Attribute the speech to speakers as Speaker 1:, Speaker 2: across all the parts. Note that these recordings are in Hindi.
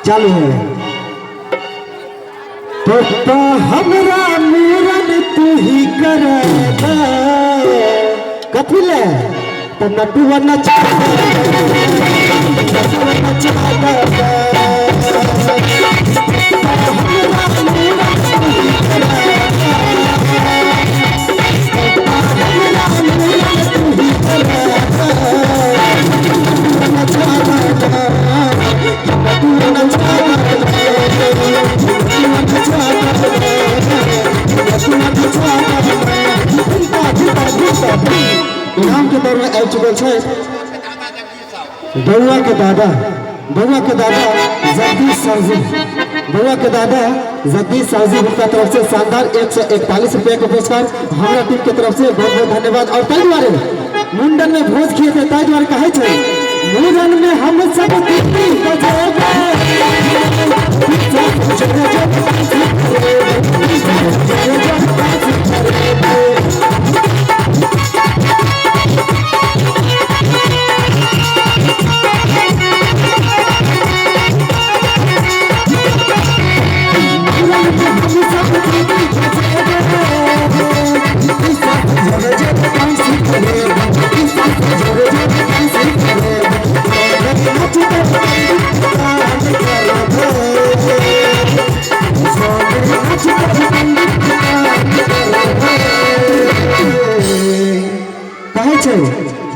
Speaker 1: चालू है। तो हमरा मूरन तू ही करेगा कथी ले तो नटुआ नचाता इनाम के दौर में आ चुकल है बउआ के दादा जगदीश साहू बउआ के दादा जगदीश साहू उनका तरफ से शानदार 141 रुपये का पुरस्कार हमारा टीम के तरफ से बहुत बहुत धन्यवाद। और तय द्वारे मुंडन में भोज किए थे तय द्वारे कहे थे मुंडन में हम सब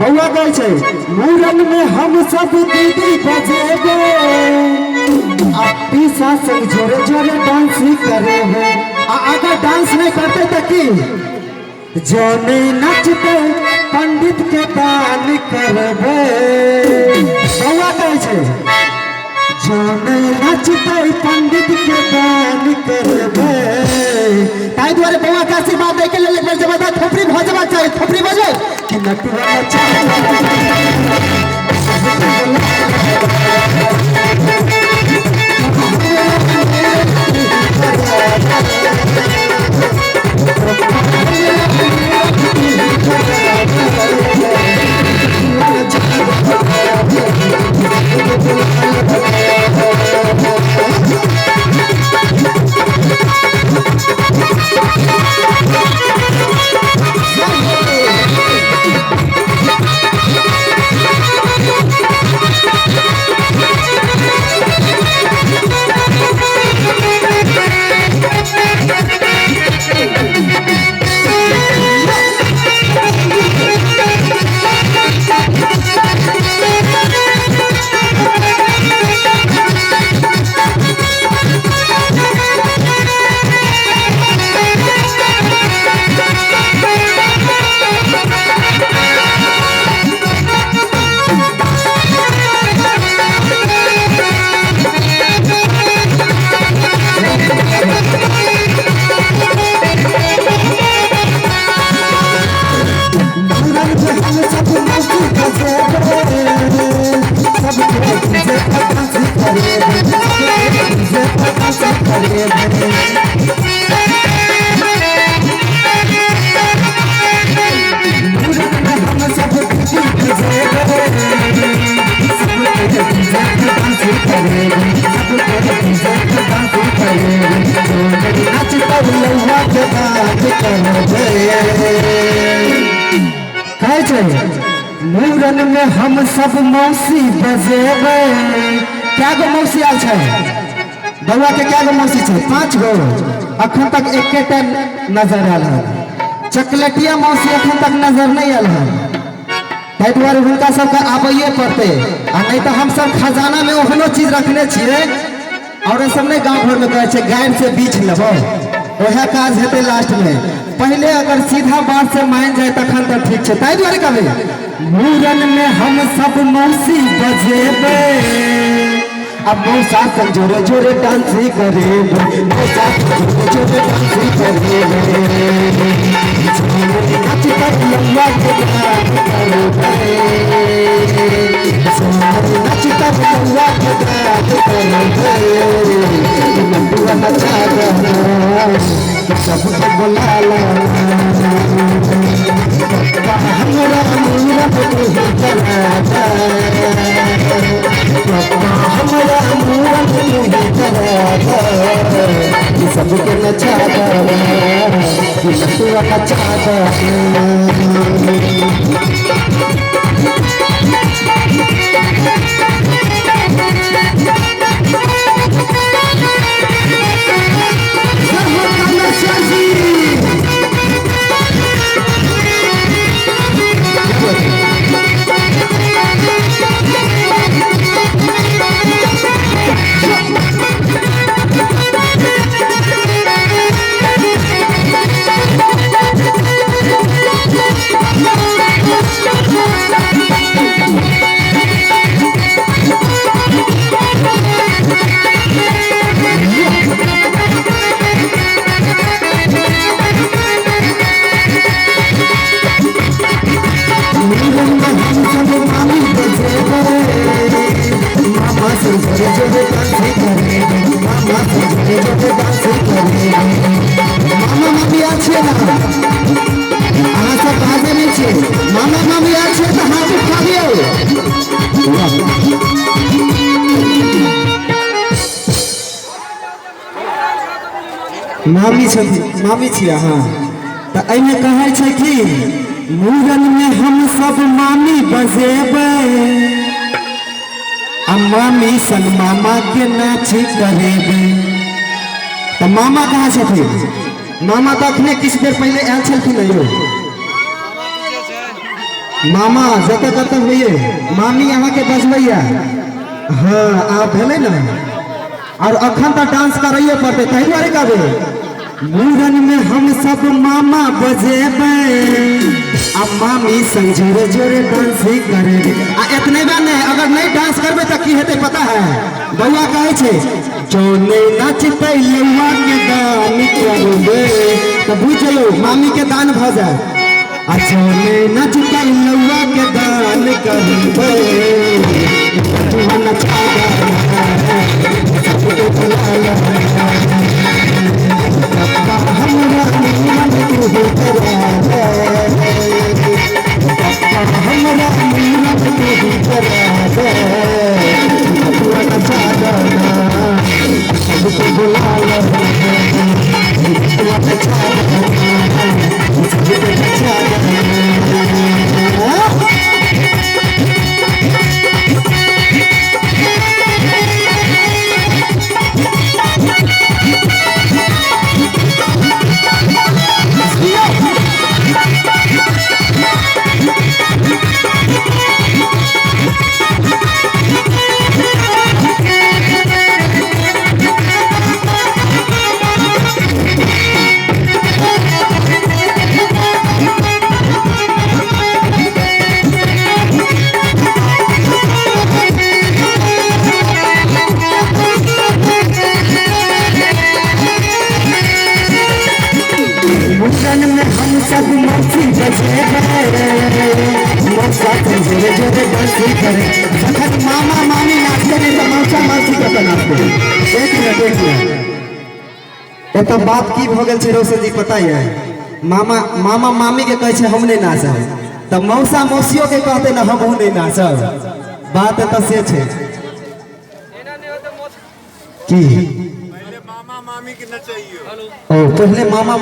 Speaker 1: बउआ कहे मुरन में हम सब दीदी बजेबो पीसा संग जोरे जोरे डांस ही करेबो अगर डांस नहीं करते तो की जो नहीं नचते पंडित के दान करबे। बउआ कहे जो नहीं नचते पंडित के दान करबे। ताई द्वारे बउआ के आशीर्वाद दे के लिए एक बार जबरदस्त थोपड़ी भजवा चाहिए थोपड़ी बजे कि नटुआ मुरन में हम सब मौसी बजेबे। क्या गो मौसी आल है बउआ के क्या गो मौसी है 5 गो अखन तक एक नजर आल है। चकलेटिया मौसी अखन तक नजर नहीं आल है ताहि द्वारे हुनका सबके आबैए पड़ते नहीं तो हम सब खजाना में ओहनो चीज रखने छिए और सब नहीं गाँव घर में कहे गाय से बीच लेबो वह काज हेते लास्ट में। पहले अगर सीधा बात से मान जाए तखन तो ठीक है। ताहि द्वारे कहबे मुरन में हम सब मौसी बजेबे अब मौसा संग जोरे जोरे डांस ही करेबे मौसा संग जोरे जोरे डांस ही करेबे नाच कर लंबा के करेबे नाच कर लंबा के करेबे नटुआ नचा रहा सबको बुला ला हमरा मुरन तू ही करेगा हमरा मुरन तू सबके नचा नटुआ नचा मामा मामी आज तो हाथ उठा दिया मामी छिया हाँ तो एमे कहे छै कि मूड़न में हम सब मामी बजेबे आ मामी संग मामा के नाच करेबे। तो मामा कहाँ छथिन? मामा तो अखने किछु देर पहले आयल छलखिन यो। मामा जतऽ कतऽ होइए मामी यहाँ के बजबैया हाँ आप भेले ना और अखन तो डांस करैए पड़ते ताहि दुआरे कहबे मूड़न में हम सब मामा बजेबे आ मामी संग जोरे जोरे डांस करेबे। आ एतने बा नहीं अगर नहीं डांस करबे तो की हेतै पता है? बउआ कहे छे जो नहीं नाचते लौआ के दान करबे तो बुझलो मामी के दान भ जाए। अच्छा में नचता लौआ के दान करबे नचा सबके बुलाला हमरा नीमन तू करा हमरा नीमन तू करा नचा सबके बुलाला नचा मूड़न में हम सब मौसी करे मामा मामी नाचते नहीं तो मौसा मौसी के नाचते। देख ले ये तो बात की भ गेल छै रोशन जी पता है? मामा मामी के कहे हम नहीं नाचब तो मौसा मौसियों के कहते ना हम नहीं नाचब। बात तो से छै की मामी के नचाइयो ओ पहले मामा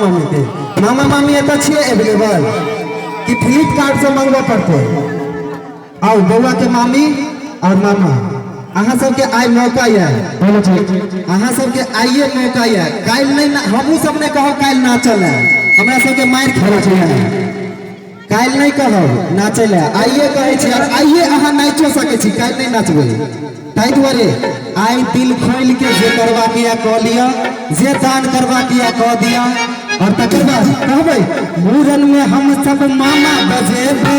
Speaker 1: मामी एत छिए अवेलेबल कि फ्लिपकार्ट से मंगवा पड़ते? आओ बउआ के मामी और मामा अहाँ सबके आइ मौका है अहाँ सबके आइए मौका है। काल नहीं हमू सब ने कहो काल नाचल है हमरा सबके मार खड़ा छै काल नहीं कहो नाचल है आइए कहे छी और आइए अहाँ नाचो सके छी काल नहीं नाचबे ताहि दुआरे आई दिल खोल के जे करवा किया कह लिया जे दान करवा किया कह दिया और तकर बाद कहबे मूड़न में हम सब मामा बजेबे